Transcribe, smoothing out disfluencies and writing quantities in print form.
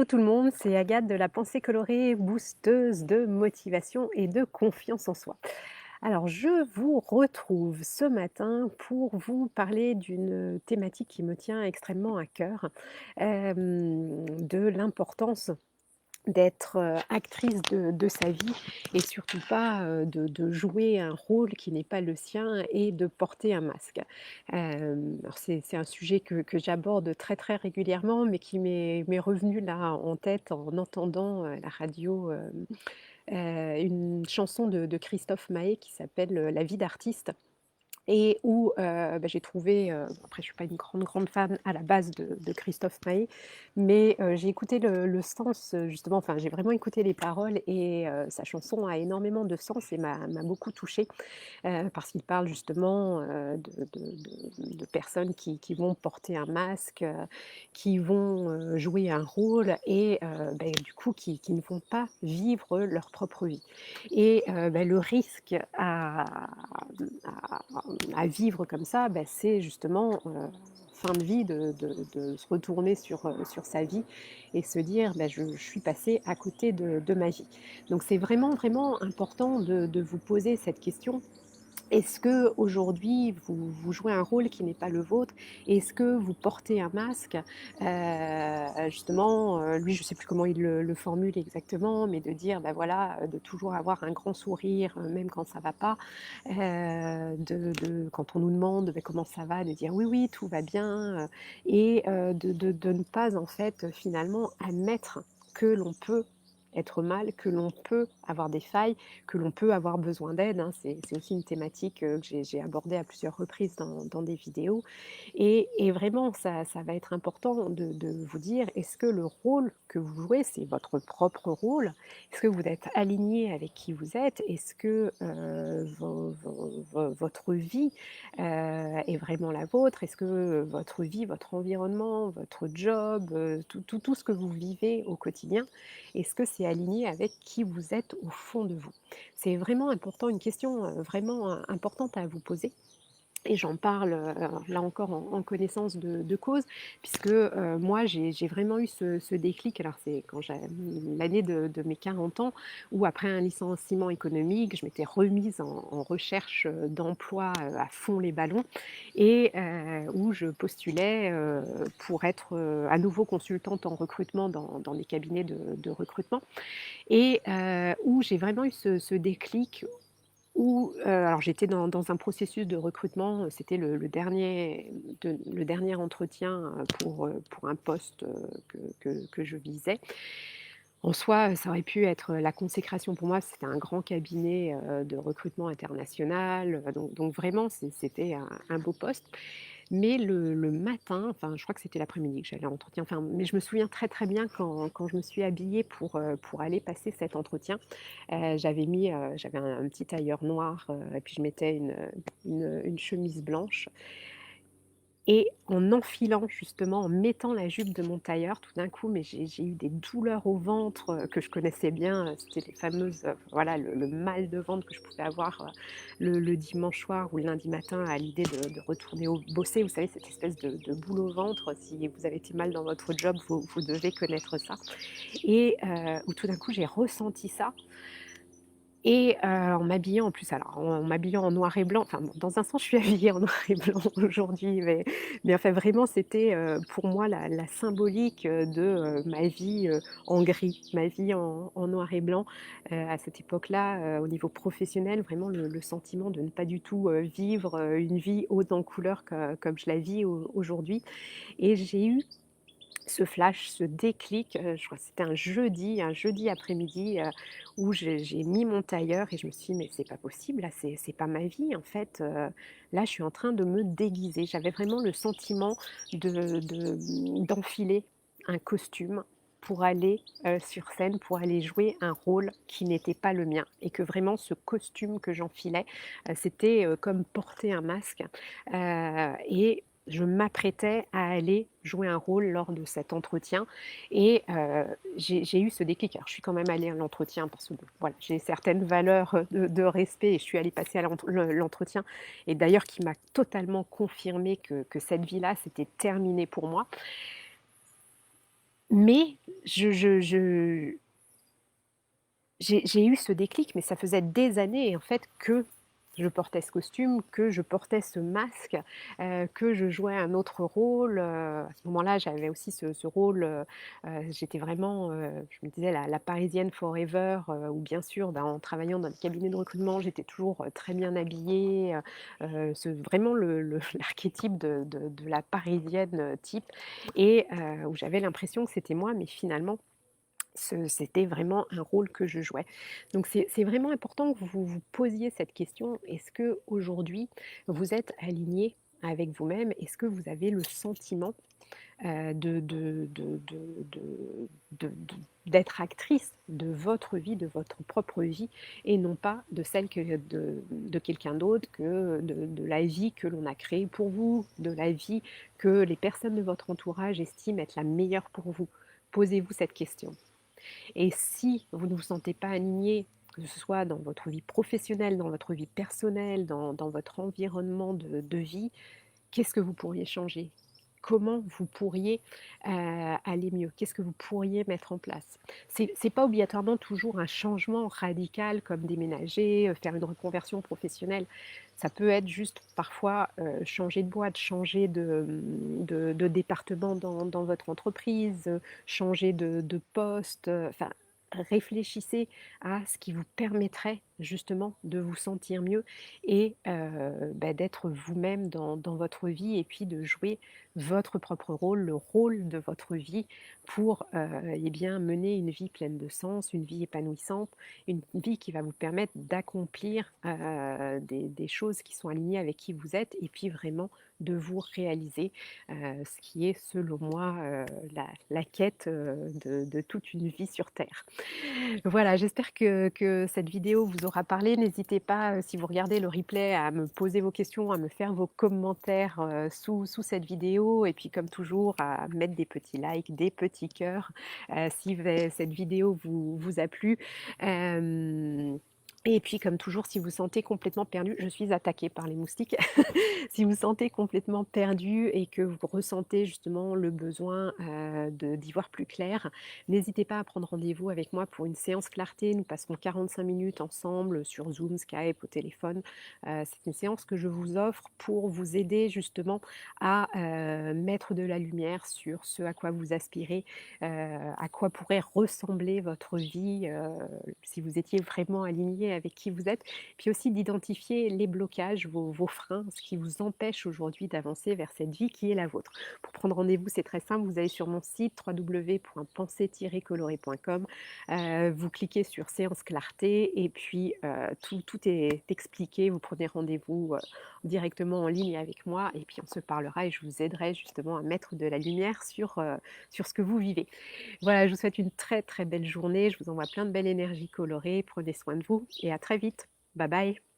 Hello tout le monde, c'est Agathe de la pensée colorée, boosteuse de motivation et de confiance en soi. Alors je vous retrouve ce matin pour vous parler d'une thématique qui me tient extrêmement à cœur, de l'importance d'être, actrice de sa vie et surtout pas, de jouer un rôle qui n'est pas le sien et de porter un masque. Alors c'est un sujet que j'aborde très, très régulièrement, mais qui m'est revenu là en tête en entendant, à la radio, une chanson de Christophe Maé qui s'appelle, «La vie d'artiste». Et où, j'ai trouvé, après je suis pas une grande, grande fan à la base de Christophe Maé, mais j'ai écouté le sens, justement, enfin j'ai vraiment écouté les paroles et sa chanson a énormément de sens et m'a beaucoup touchée, parce qu'il parle justement, de personnes qui vont porter un masque, qui vont, jouer un rôle et du coup qui ne vont pas vivre leur propre vie et le risque à à vivre comme ça, c'est justement, fin de vie de se retourner sur sa vie et se dire: Je suis passé à côté de ma vie». Donc c'est vraiment, vraiment important de vous poser cette question. Est-ce qu'aujourd'hui, vous jouez un rôle qui n'est pas le vôtre? Est-ce que vous portez un masque? Justement, lui, je ne sais plus comment il le formule exactement, mais de dire, voilà, de toujours avoir un grand sourire, même quand ça va pas. De quand on nous demande, comment ça va, de dire: «Oui, oui, tout va bien», et de ne pas, en fait, finalement admettre que l'on peut être mal, que l'on peut avoir des failles, que l'on peut avoir besoin d'aide, hein. C'est aussi une thématique, que j'ai abordée à plusieurs reprises dans des vidéos et vraiment ça va être important de vous dire: est-ce que le rôle que vous jouez, c'est votre propre rôle? Est-ce que vous êtes aligné avec qui vous êtes? Est-ce que, votre vie, est vraiment la vôtre? Est-ce que votre vie, votre environnement, votre job, tout ce que vous vivez au quotidien, est-ce que c'est aligné avec qui vous êtes au fond de vous? C'est vraiment important, une question, vraiment, importante à vous poser et j'en parle, là encore en connaissance de cause puisque, moi j'ai vraiment eu ce déclic. Alors c'est quand j'ai l'année de mes 40 ans où après un licenciement économique, je m'étais remise en recherche, d'emploi, à fond les ballons et où je postulais, pour être, à nouveau consultante en recrutement dans des cabinets de recrutement et où j'ai vraiment eu ce déclic où, alors j'étais dans un processus de recrutement, c'était le dernier entretien, pour un poste, que je visais. En soi, ça aurait pu être la consécration pour moi, c'était un grand cabinet, de recrutement international, donc vraiment c'était un beau poste. Mais le matin, enfin je crois que c'était l'après-midi que j'allais à l'entretien, enfin mais je me souviens très, très bien quand je me suis habillée pour aller passer cet entretien. J'avais un petit tailleur noir, et puis je mettais une chemise blanche et en enfilant justement, en mettant la jupe de mon tailleur, tout d'un coup, mais j'ai eu des douleurs au ventre, que je connaissais bien, c'était les fameuses, voilà, le mal de ventre que je pouvais avoir, le dimanche soir ou le lundi matin à l'idée de retourner au bosser. Vous savez, cette espèce de boule au ventre, si vous avez été mal dans votre job, vous devez connaître ça et où tout d'un coup j'ai ressenti ça et en m'habillant en plus, alors en m'habillant en noir et blanc, enfin bon, dans un sens je suis habillée en noir et blanc aujourd'hui, mais enfin vraiment c'était, pour moi la symbolique, de, ma vie, en gris, ma vie en noir et blanc, à cette époque-là, au niveau professionnel, vraiment le sentiment de ne pas du tout, vivre, une vie haute en couleurs comme je la vis aujourd'hui et j'ai eu ce flash, ce déclic, je crois que c'était un jeudi après-midi, où j'ai mis mon tailleur et je me suis dit: «Mais c'est pas possible, là, c'est pas ma vie en fait, là je suis en train de me déguiser». J'avais vraiment le sentiment d'enfiler un costume pour aller, sur scène, pour aller jouer un rôle qui n'était pas le mien et que vraiment ce costume que j'enfilais, c'était, comme porter un masque, et je m'apprêtais à aller jouer un rôle lors de cet entretien et j'ai eu ce déclic. Alors je suis quand même allée à l'entretien parce que, bon, voilà, j'ai certaines valeurs, de respect et je suis allée passer à l'entretien et d'ailleurs qui m'a totalement confirmé que cette vie-là, c'était terminé pour moi. Mais je j'ai eu ce déclic, mais ça faisait des années en fait que je portais ce costume, que je portais ce masque, que je jouais un autre rôle, à ce moment-là, j'avais aussi ce rôle, j'étais vraiment, je me disais la parisienne forever, où bien sûr, ben, en travaillant dans les cabinets de recrutement, j'étais toujours, très bien habillée, ce vraiment le l'archétype de la parisienne, type et où j'avais l'impression que c'était moi, mais finalement c'était vraiment un rôle que je jouais. Donc c'est vraiment important que vous vous posiez cette question. Est-ce qu'aujourd'hui, vous êtes aligné avec vous-même? Est-ce que vous avez le sentiment, de d'être actrice de votre vie, de votre propre vie et non pas de celle que de quelqu'un d'autre, que de la vie que l'on a créée pour vous, de la vie que les personnes de votre entourage estiment être la meilleure pour vous? Posez-vous cette question. Et si vous ne vous sentez pas aligné, que ce soit dans votre vie professionnelle, dans votre vie personnelle, dans votre environnement de vie, qu'est-ce que vous pourriez changer? Comment vous pourriez, aller mieux? Qu'est-ce que vous pourriez mettre en place? C'est pas obligatoirement toujours un changement radical comme déménager, faire une reconversion professionnelle. Ça peut être juste parfois, changer de boîte, changer de département dans votre entreprise, changer de poste, enfin réfléchissez à ce qui vous permettrait justement de vous sentir mieux et bah, d'être vous-même dans votre vie et puis de jouer votre propre rôle, le rôle de votre vie pour, eh bien, mener une vie pleine de sens, une vie épanouissante, une vie qui va vous permettre d'accomplir, des choses qui sont alignées avec qui vous êtes et puis vraiment de vous réaliser, ce qui est selon moi, la quête, de toute une vie sur terre. Voilà, j'espère que cette vidéo vous aura parlé. N'hésitez pas, si vous regardez le replay, à me poser vos questions, à me faire vos commentaires, sous cette vidéo et puis comme toujours à mettre des petits likes, des petits cœurs, si cette vidéo vous a plu. Hem Et puis comme toujours, si vous sentez complètement perdu, je suis attaquée par les moustiques. Si vous sentez complètement perdu et que vous ressentez justement le besoin, d'y voir plus clair, n'hésitez pas à prendre rendez-vous avec moi pour une séance clarté. Nous passerons 45 minutes ensemble sur Zoom, Skype, au téléphone. C'est une séance que je vous offre pour vous aider justement à, mettre de la lumière sur ce à quoi vous aspirez, à quoi pourrait ressembler votre vie, si vous étiez vraiment aligné avec qui vous êtes. Puis aussi d'identifier les blocages, vos freins, ce qui vous empêche aujourd'hui d'avancer vers cette vie qui est la vôtre. Pour prendre rendez-vous, c'est très simple, vous allez sur mon site www.penser-coloré.com, vous cliquez sur séance clarté et puis tout est expliqué, vous prenez rendez-vous directement en ligne avec moi et puis on se parlera et je vous aiderai justement à mettre de la lumière sur ce que vous vivez. Voilà, je vous souhaite une très très belle journée, je vous envoie plein de belle énergie colorée, prenez soin de vous et à très vite. Bye bye.